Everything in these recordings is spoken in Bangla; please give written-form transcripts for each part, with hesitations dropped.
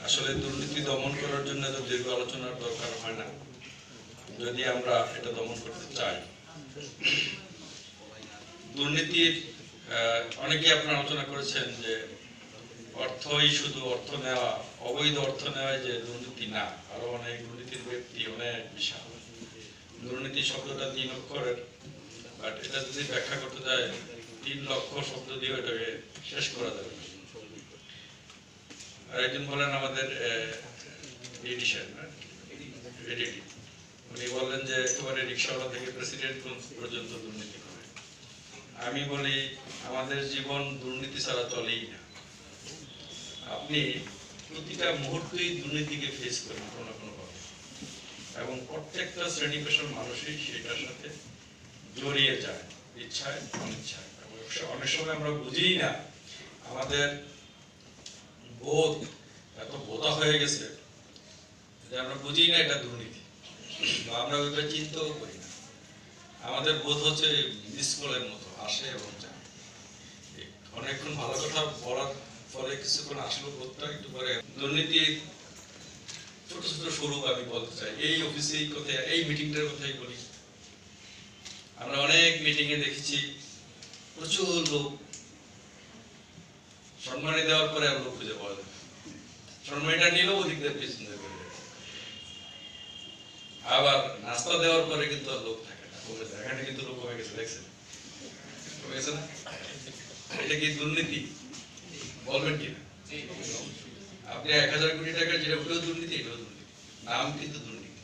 আসলে দুর্নীতি দমন করার জন্য তো দীর্ঘ আলোচনার দরকার হয় না, যদি আমরা এটা দমন করতে চাই। দুর্নীতির অনেকেই আপনারা আলোচনা করেছেন যে অর্থই শুধু অর্থ নেওয়া, অবৈধ অর্থ নেওয়া যে দুর্নীতি না, আরো অনেক দুর্নীতির ব্যক্তি অনেক বিশাল। দুর্নীতি শব্দটা 3 অক্ষরের, বাট এটা যদি ব্যাখ্যা করতে যায় 3 লক্ষ শব্দ দিয়ে এটাকে শেষ করা যাবে। আর একজন বলেন আমাদের এডিশন উনি বললেন যে একেবারে রিক্সাওয়ালা থেকে প্রেসিডেন্ট পর্যন্ত দুর্নীতি করে। আমি বলি আমাদের জীবন দুর্নীতি ছাড়া চলেই না। আপনি প্রতিটা মুহূর্তেই দুর্নীতিকে ফেস করেন কোনো না কোনো ভাবে, এবং প্রত্যেকটা শ্রেণী পেশার মানুষই সেটার সাথে জড়িয়ে যায়, ইচ্ছায় অনিচ্ছায়। অনেক সময় আমরা বুঝি না, আমাদের বোধ এত বোধা হয়ে গেছে যে আমরা বুঝি না এটা দুর্নীতি, বা আমরা ওইটা চিন্তাও করি না। আমাদের বোধ হচ্ছে মিসকলের মতো, আসে এবং যায়। অনেকক্ষণ ভালো কথা বলার ফলে কিছুক্ষণ আসলে বোধটা একটু পরে দুর্নীতির ছোট ছোট স্বরূপ আমি বলতে চাই। এই অফিসে এই কথা, এই মিটিংটার কথাই বলি। আমরা অনেক মিটিং এ দেখেছি প্রচুর লোক সম্মানী দেওয়ার পরে আমরা খুঁজে পাওয়া যায়, সম্মানীটা নিলেও অধিকদের পিছনে করে, আবার নাস্তা দেওয়ার পরে কিন্তু আর লোক থাকে না, কমে যায়। এখানে কিন্তু লোক কমে গেছে, দেখছেন কমে গেছে না? এটা কি দুর্নীতি বলবেন কিনা? আপনি 1000 কোটি টাকা যেটা ওটাও দুর্নীতি, এটাও দুর্নীতি, নাম কিন্তু দুর্নীতি।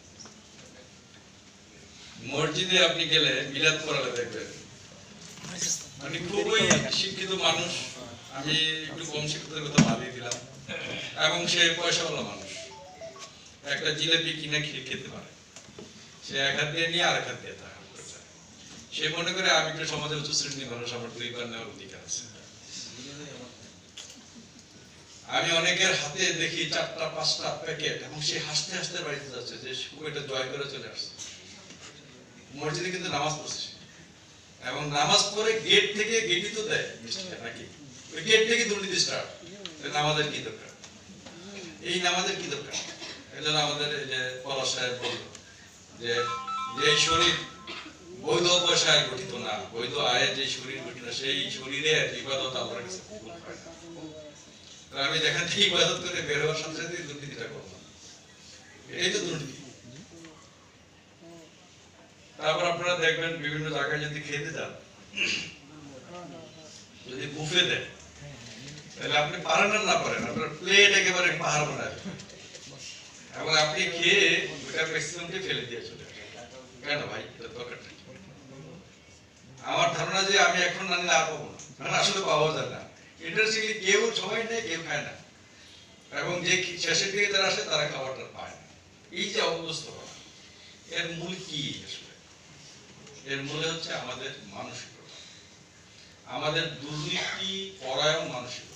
মসজিদে আপনি গেলে মিলাদ করালে দেখবেন মানে খুবই শিক্ষিত মানুষ, আমি একটু কম শিক্ষিতের কথা বাদিয়ে দিলাম, এবং সে পয়সাওয়ালা মানুষ, একটা জিলেপি কিনে খেতে পারে, সে এক হাত দিয়ে নিয়ে আরেক হাত দিয়ে সে মনে করে আমি একটু সমাজের উচ্চ শ্রেণীর মানুষ, আমার 2 বার নেওয়ার অধিকার আছে। আমি অনেকের হাতে দেখি 4টা 5টা প্যাকেট, এবং সে হাসতে হাসতে বাড়িতে যাচ্ছে যে এটা জয় করে চলে আসছে। মসজিদে কিন্তু নামাজ পড়ছে, এবং নামাজ পড়ে গেট থেকে গেটই তো দেয় নাকি, ওই গেট থেকে দুর্নীতি স্টার্ট। নামাজের কি দরকার? এই নামাজের কি দরকার? এজন্য আমাদের এই যে পলাশ সাহেব বলল যে যে শরীর বৈধ পয়সায় গঠিত না, বৈধ আয়ের যে শরীর গঠিত, সেই শরীরের ইবাদত আল্লাহর কাছে কবুল হয় না। আমি যেখান থেকে ইবাদত করে বের হওয়ার সাথে সাথে দুর্নীতিটা করলাম, এই তো দুর্নীতি। তারপর আপনারা দেখবেন বিভিন্ন জায়গায় যদি খেতে যান, যদি বুফে দেয়, তাহলে আপনি পারেন না পারেন, আপনার প্লেট একেবারে পাহাড় বানায়, এবং আপনি খেয়ে ওটা ম্যাক্সিমামকে ফেলে দিয়ে চলে আসেন। কেন ভাই? দরকারটা আমার ধারণা যে আমি এখন না নিলে আর পাবো না, কারণ আসলে পাওয়া যায় না। ইন্টারেস্টিংলি কেউ সময় নেই, কেউ খায় না, এবং যে শেষের দিকে যারা আসে তারা খাবারটা পায় না। এই যে অবস্থা, এর মূল কি? আসলে এর মূলে হচ্ছে আমাদের মানসিকতা, আমাদের দুর্নীতি পরায়ণ মানসিকতা।